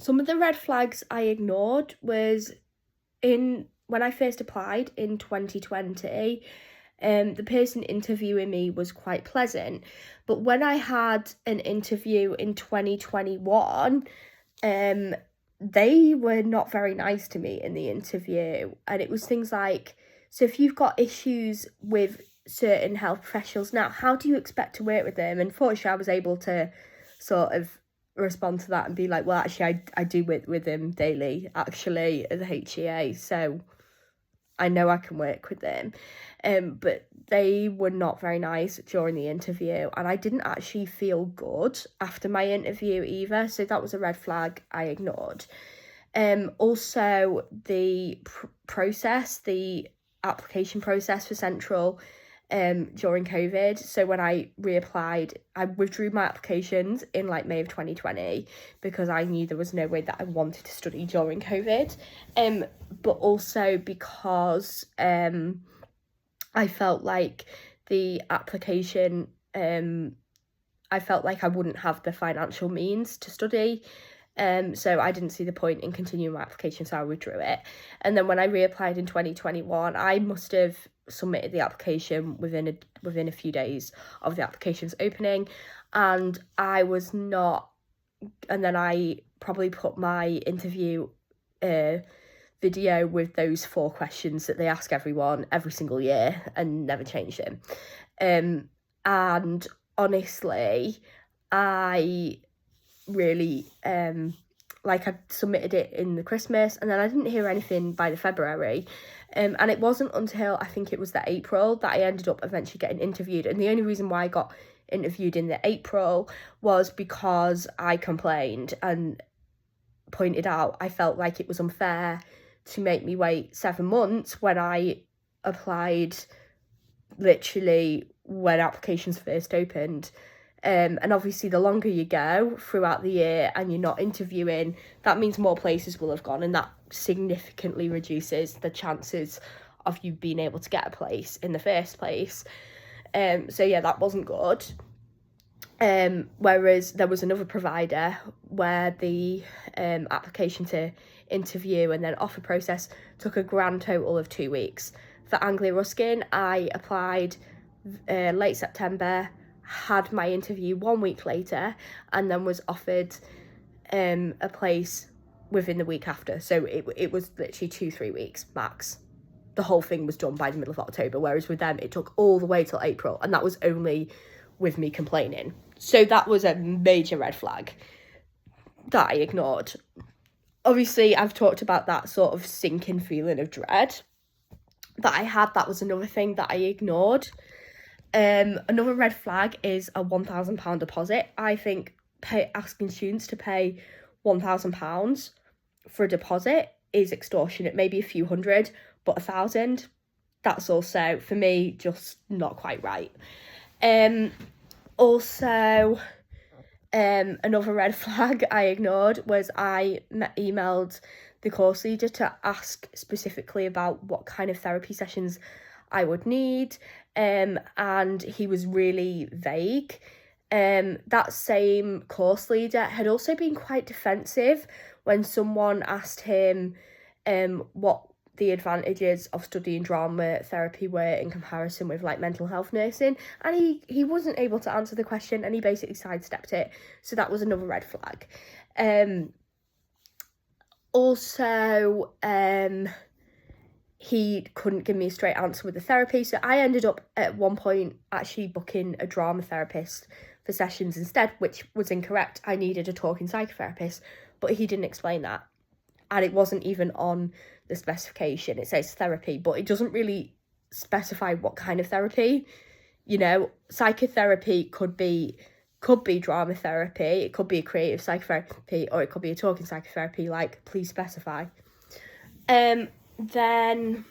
some of the red flags I ignored was when I first applied in 2020, the person interviewing me was quite pleasant. But when I had an interview in 2021, they were not very nice to me in the interview. And it was things like, so if you've got issues with certain health professionals now, how do you expect to work with them? And fortunately, I was able to sort of respond to that and be like, well, actually, I do work with them daily, actually, as a HCA. So I know I can work with them. But they were not very nice during the interview, and I didn't actually feel good after my interview either, so that was a red flag I ignored. Also, the process, the application process for Central during COVID. So when I reapplied, I withdrew my applications in like May of 2020 because I knew there was no way that I wanted to study during COVID. But also because I felt like the application, I felt like I wouldn't have the financial means to study. So I didn't see the point in continuing my application, so I withdrew it. And then when I reapplied in 2021, I must have submitted the application within a few days of the application's opening, and I was not. And then I probably put my interview video with those 4 questions that they ask everyone every single year and never change them. And honestly, I really I submitted it in the Christmas, and then I didn't hear anything by the February, and it wasn't until I think it was the April that I ended up eventually getting interviewed. And the only reason why I got interviewed in the April was because I complained and pointed out I felt like it was unfair to make me wait 7 months when I applied literally when applications first opened. And obviously the longer you go throughout the year and you're not interviewing, that means more places will have gone, and that significantly reduces the chances of you being able to get a place in the first place. So yeah, that wasn't good. Whereas there was another provider where the application to interview and then offer process took a grand total of 2 weeks. For Anglia Ruskin, I applied late September, had my interview 1 week later, and then was offered a place within the week after. So it was literally 2-3 weeks max. The whole thing was done by the middle of October, whereas with them it took all the way till April, and that was only with me complaining. So that was a major red flag that I ignored. Obviously, I've talked about that sort of sinking feeling of dread that I had. That was another thing that I ignored. Another red flag is a £1,000 deposit. I think asking students to pay £1,000 for a deposit is extortionate. Maybe a few hundred, but 1,000, that's also, for me, just not quite right. Also, another red flag I ignored was I emailed the course leader to ask specifically about what kind of therapy sessions I would need, and he was really vague. That same course leader had also been quite defensive when someone asked him what the advantages of studying drama therapy were in comparison with like mental health nursing, and he wasn't able to answer the question, and he basically sidestepped it. So that was another red flag. Also, he couldn't give me a straight answer with the therapy, so I ended up at one point actually booking a drama therapist for sessions instead, which was incorrect. I needed a talking psychotherapist, but he didn't explain that, and it wasn't even on the specification. It says therapy, but it doesn't really specify what kind of therapy. You know, psychotherapy could be drama therapy, it could be a creative psychotherapy, or it could be a talking psychotherapy. Like, please specify. Then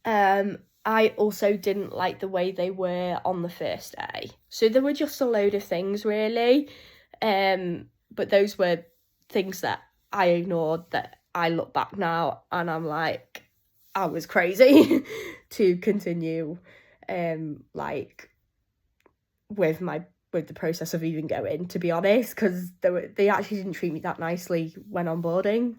I also didn't like the way they were on the first day. So there were just a load of things, really. But those were things that I ignored, that I look back now and I'm like, I was crazy to continue with my with the process of even going, to be honest, because they actually didn't treat me that nicely when onboarding.